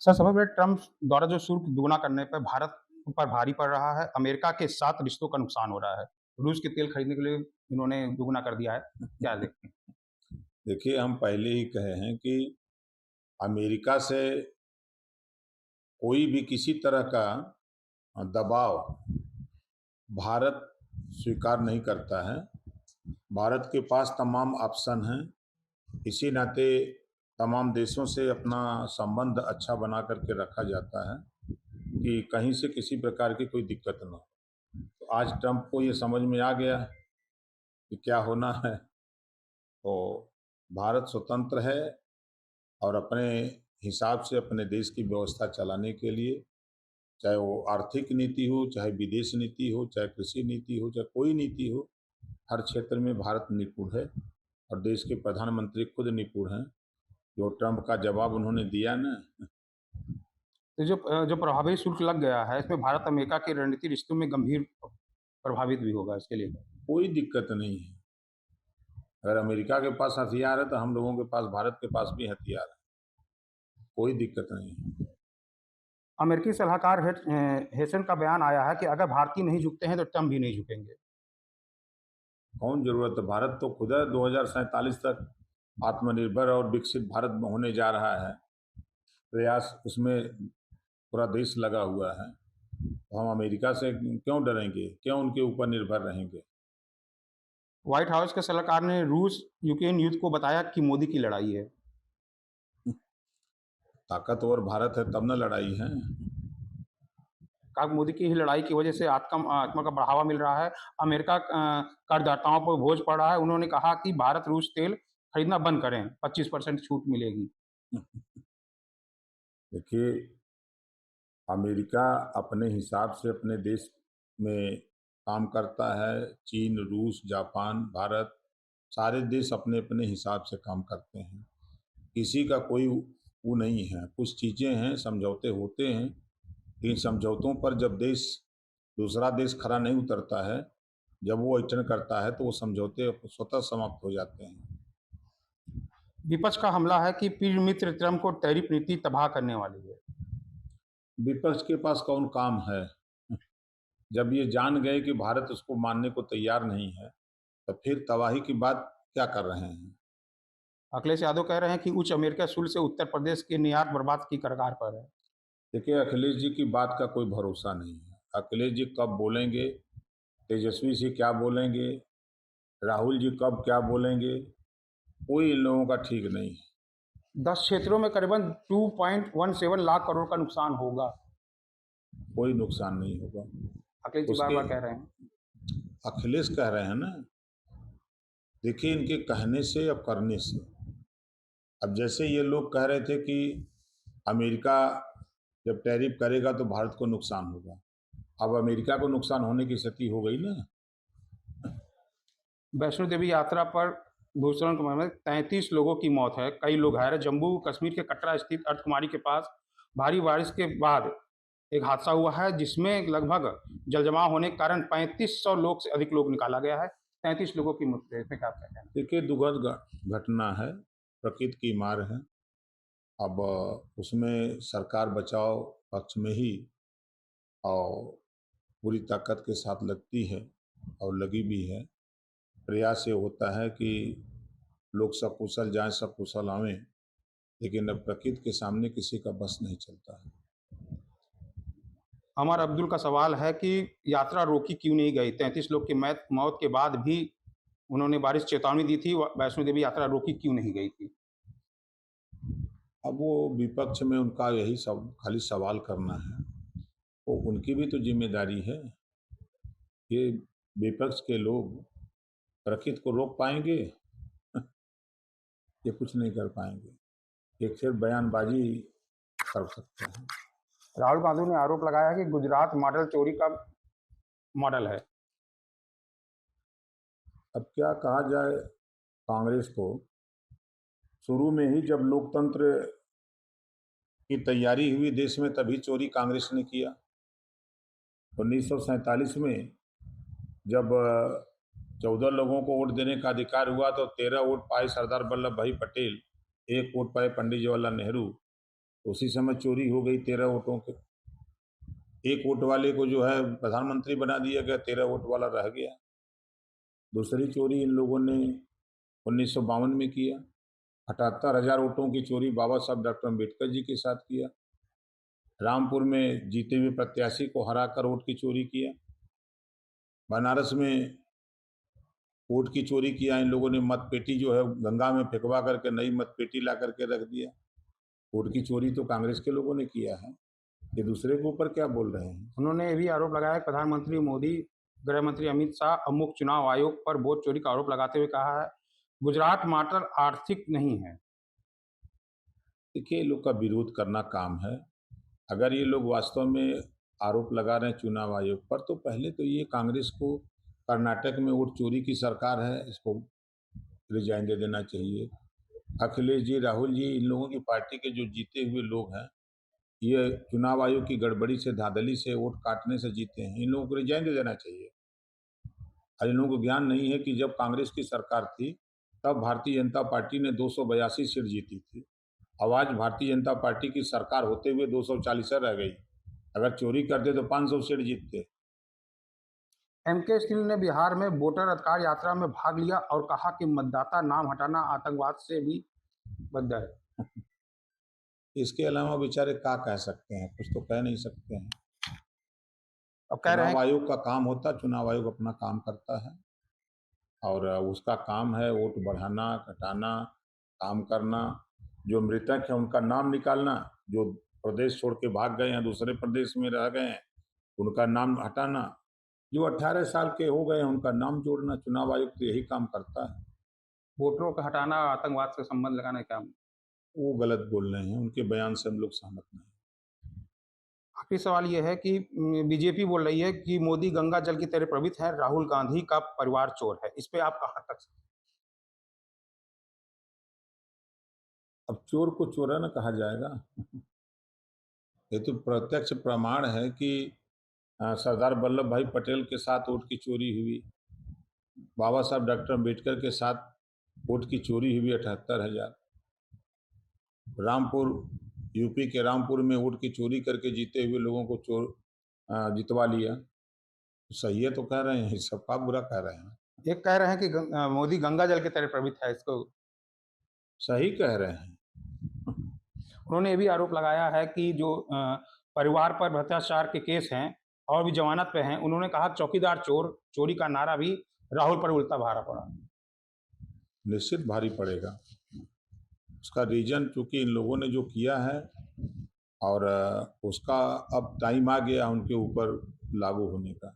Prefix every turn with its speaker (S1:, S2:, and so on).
S1: Sir, सबसे पहले Trump द्वारा जो शुल्क दुगुना करने पे भारत पर भारी पड़ रहा है। अमेरिका के साथ रिश्तों का नुकसान हो रहा है। रूस के तेल खरीदने के लिए इन्होंने दुगुना कर दिया है। क्या देखते हैं?
S2: देखिए, हम पहले ही कहे हैं कि अमेरिका से कोई भी किसी तरह का दबाव भारत स्वीकार नहीं करता है। भारत के पास तमाम ऑप्शन हैं। इसी नाते तमाम देशों से अपना संबंध अच्छा बना करके रखा जाता है कि कहीं से किसी प्रकार की कोई दिक्कत ना हो। तो आज ट्रंप को ये समझ में आ गया कि क्या होना है। तो भारत स्वतंत्र है और अपने हिसाब से अपने देश की व्यवस्था चलाने के लिए, चाहे वो आर्थिक नीति हो, चाहे विदेश नीति हो, चाहे कृषि नीति हो, चाहे कोई नीति हो, हर क्षेत्र में भारत निपुण है। और देश के प्रधानमंत्री खुद निपुण हैं। जो ट्रंप का जवाब उन्होंने दिया ना,
S1: तो जो प्रभावी शुल्क लग गया है, इसमें भारत अमेरिका के रणनीतिक रिश्तों में गंभीर प्रभावित भी होगा इसके लिए।
S2: कोई दिक्कत नहीं है। अगर अमेरिका के पास हथियार है तो हम लोगों के पास, भारत के पास भी हथियार है। कोई दिक्कत नहीं है।
S1: अमेरिकी सलाहकार हेसन का बयान आया है कि अगर भारतीय नहीं झुकते हैं तो ट्रम्प भी नहीं झुकेंगे।
S2: कौन जरूरत है? भारत तो खुद है 2047 तक आत्मनिर्भर और विकसित भारत होने जा रहा है। प्रयास उसमें पूरा देश लगा हुआ है। तो हम अमेरिका से क्यों डरेंगे? क्यों उनके ऊपर निर्भर रहेंगे?
S1: व्हाइट हाउस के सलाहकार ने रूस यूक्रेन युद्ध को बताया कि मोदी की लड़ाई है।
S2: ताकतवर भारत है तब न लड़ाई है।
S1: कहा कि मोदी की ही लड़ाई की वजह से आत्मा का बढ़ावा मिल रहा है। अमेरिका करदाताओं पर बोझ पड़ रहा है। उन्होंने कहा कि भारत रूस तेल खरीदना बंद करें, 25% छूट मिलेगी।
S2: देखिए, अमेरिका अपने हिसाब से अपने देश में काम करता है। चीन, रूस, जापान, भारत, सारे देश अपने अपने हिसाब से काम करते हैं। किसी का कोई वो नहीं है। कुछ चीज़ें हैं, समझौते होते हैं। इन समझौतों पर जब देश, दूसरा देश खरा नहीं उतरता है, जब वो अड़चन करता है तो वो समझौते स्वतः समाप्त हो जाते हैं।
S1: विपक्ष का हमला है कि प्रिय मित्र ट्रंप को टैरिफ नीति तबाह करने वाली है।
S2: विपक्ष के पास कौन काम है? जब ये जान गए कि भारत उसको मानने को तैयार नहीं है, तो फिर तबाही की बात क्या कर रहे हैं?
S1: अखिलेश यादव कह रहे हैं कि उच्च अमेरिका शुल्क से उत्तर प्रदेश के निर्यात बर्बाद की कगार पर है।
S2: देखिए, अखिलेश जी की बात का कोई भरोसा नहीं है। अखिलेश जी कब बोलेंगे, तेजस्वी जी क्या बोलेंगे, राहुल जी कब क्या बोलेंगे, कोई इन लोगों का ठीक नहीं है।
S1: 10 क्षेत्रों में करीबन 2.17 लाख करोड़ का नुकसान होगा।
S2: कोई नुकसान नहीं होगा।
S1: अखिलेश जी बार
S2: उसके
S1: बार कह रहे हैं।
S2: अखिलेश कह रहे हैं ना। देखिए, इनके कहने से या करने से, अब जैसे ये लोग कह रहे थे कि अमेरिका जब टैरिफ करेगा तो भारत को नुकसान होगा। अब अमेरिका को नुकसान होने की स्थिति हो गई ना।
S1: वैष्णो देवी यात्रा पर भूस्खलन में 33 लोगों की मौत है। कई लोग घायल हैं। जम्मू कश्मीर के कटरा स्थित अर्धकुमारी के पास भारी बारिश के बाद एक हादसा हुआ है, जिसमें लगभग जलजमाव होने के कारण 3500 लोग से अधिक लोग निकाला गया है। 33 लोगों की मृत्यु है। इसमें क्या कहना है?
S2: देखिए, दुखद घटना है, प्रकृति की मार है। अब उसमें सरकार बचाव पक्ष में ही और पूरी ताकत के साथ लगती है और लगी भी है। प्रयास ये होता है कि लोग सकुशल जाएं, सकुशल आवें, लेकिन अब प्रकृति के सामने किसी का बस नहीं चलता है।
S1: अमर अब्दुल का सवाल है कि यात्रा रोकी क्यों नहीं गई? 33 लोग की मौत के बाद भी उन्होंने बारिश चेतावनी दी थी। वैष्णो देवी यात्रा रोकी क्यों नहीं गई थी?
S2: अब वो विपक्ष में उनका यही सब खाली सवाल करना है। तो उनकी भी तो जिम्मेदारी है। ये विपक्ष के लोग प्रकृति को रोक पाएंगे? ये कुछ नहीं कर पाएंगे। एक सिर्फ बयानबाजी कर सकते हैं।
S1: राहुल गांधी ने आरोप लगाया है कि गुजरात मॉडल चोरी का मॉडल है।
S2: अब क्या कहा जाए कांग्रेस को? शुरू में ही जब लोकतंत्र की तैयारी हुई देश में, तभी चोरी कांग्रेस ने किया। 1947 में जब 14 लोगों को वोट देने का अधिकार हुआ तो 13 वोट पाए सरदार वल्लभ भाई पटेल, 1 वोट पाए पंडित जवाहरलाल नेहरू। उसी समय चोरी हो गई 13 वोटों के। एक वोट वाले को जो है प्रधानमंत्री बना दिया गया, 13 वोट वाला रह गया। दूसरी चोरी इन लोगों ने 1952 में किया। 78,000 वोटों की चोरी बाबा साहब डॉक्टर अम्बेडकर जी के साथ किया। रामपुर में जीते हुए प्रत्याशी को हराकर वोट की चोरी किया। बनारस में वोट की चोरी किया इन लोगों ने, मतपेटी जो है गंगा में फेंकवा करके नई मतपेटी ला करके रख दिया। वोट की चोरी तो कांग्रेस के लोगों ने किया है। ये दूसरे के ऊपर क्या बोल रहे हैं?
S1: उन्होंने ये भी आरोप लगाया कि प्रधानमंत्री मोदी, गृह मंत्री अमित शाह अब मुख्य चुनाव आयोग पर वोट चोरी का आरोप लगाते हुए कहा है, गुजरात मैटर आर्थिक नहीं है।
S2: देखिए, ये लोग का विरोध करना काम है। अगर ये लोग वास्तव में आरोप लगा रहे हैं चुनाव आयोग पर, तो पहले तो ये कांग्रेस को कर्नाटक में वोट चोरी की सरकार है, इसको रिजाइन दे देना चाहिए। अखिलेश जी, राहुल जी, इन लोगों की पार्टी के जो जीते हुए लोग हैं, ये चुनाव आयोग की गड़बड़ी से, धांधली से, वोट काटने से जीते हैं। इन लोगों को रिजाइन दे देना चाहिए। और इन लोगों को ज्ञान नहीं है कि जब कांग्रेस की सरकार थी, तब भारतीय जनता पार्टी ने 282 सीट जीती थी। अब आज भारतीय जनता पार्टी की सरकार होते हुए 240 रह गई। अगर चोरी करते तो 500 सीट जीतते।
S1: एमके स्टील ने बिहार में वोटर अधिकार यात्रा में भाग लिया और कहा कि मतदाता नाम हटाना आतंकवाद से भी बदतर है।
S2: इसके अलावा बेचारे क्या कह सकते हैं? कुछ तो कह नहीं सकते हैं।
S1: अब कह रहे
S2: चुनाव
S1: हैं
S2: आयोग का काम होता, चुनाव आयोग अपना काम करता है और उसका काम है वोट बढ़ाना, घटाना, काम करना। जो मृतक है उनका नाम निकालना, जो प्रदेश छोड़ के भाग गए हैं, दूसरे प्रदेश में रह गए हैं, उनका नाम हटाना, जो 18 साल के हो गए हैं उनका नाम जोड़ना। चुनाव आयोग तो यही काम करता है।
S1: वोटरों का हटाना आतंकवाद से संबंध लगाने का।
S2: वो गलत बोल रहे हैं, उनके बयान से हम लोग सहमत नहीं।
S1: आखिरी सवाल ये है कि बीजेपी बोल रही है कि मोदी गंगा जल की तरह पवित्र है, राहुल गांधी का परिवार चोर है। इस पे आप कहाँ तक?
S2: अब चोर को चोरा न कहा जाएगा। ये तो प्रत्यक्ष प्रमाण है कि सरदार वल्लभ भाई पटेल के साथ वोट की चोरी हुई, बाबा साहब डॉक्टर अम्बेडकर के साथ वोट की चोरी हुई 78,000। रामपुर, यूपी के रामपुर में वोट की चोरी करके जीते हुए लोगों को जितवा लिया। सही है तो कह रहे हैं, सबका बुरा कह रहे हैं।
S1: एक कह रहे हैं कि मोदी गंगा जल की तरह पवित्र है, इसको
S2: सही कह रहे हैं।
S1: उन्होंने ये भी आरोप लगाया है कि जो परिवार पर भ्रष्टाचार के केस हैं और भी जमानत पे हैं, उन्होंने कहा चौकीदार चोर चोरी का नारा भी राहुल पर उल्टा भारा पड़ा।
S2: निश्चित भारी पड़ेगा। उसका रीजन चूंकि इन लोगों ने जो किया है और उसका अब टाइम आ गया उनके ऊपर लागू होने का।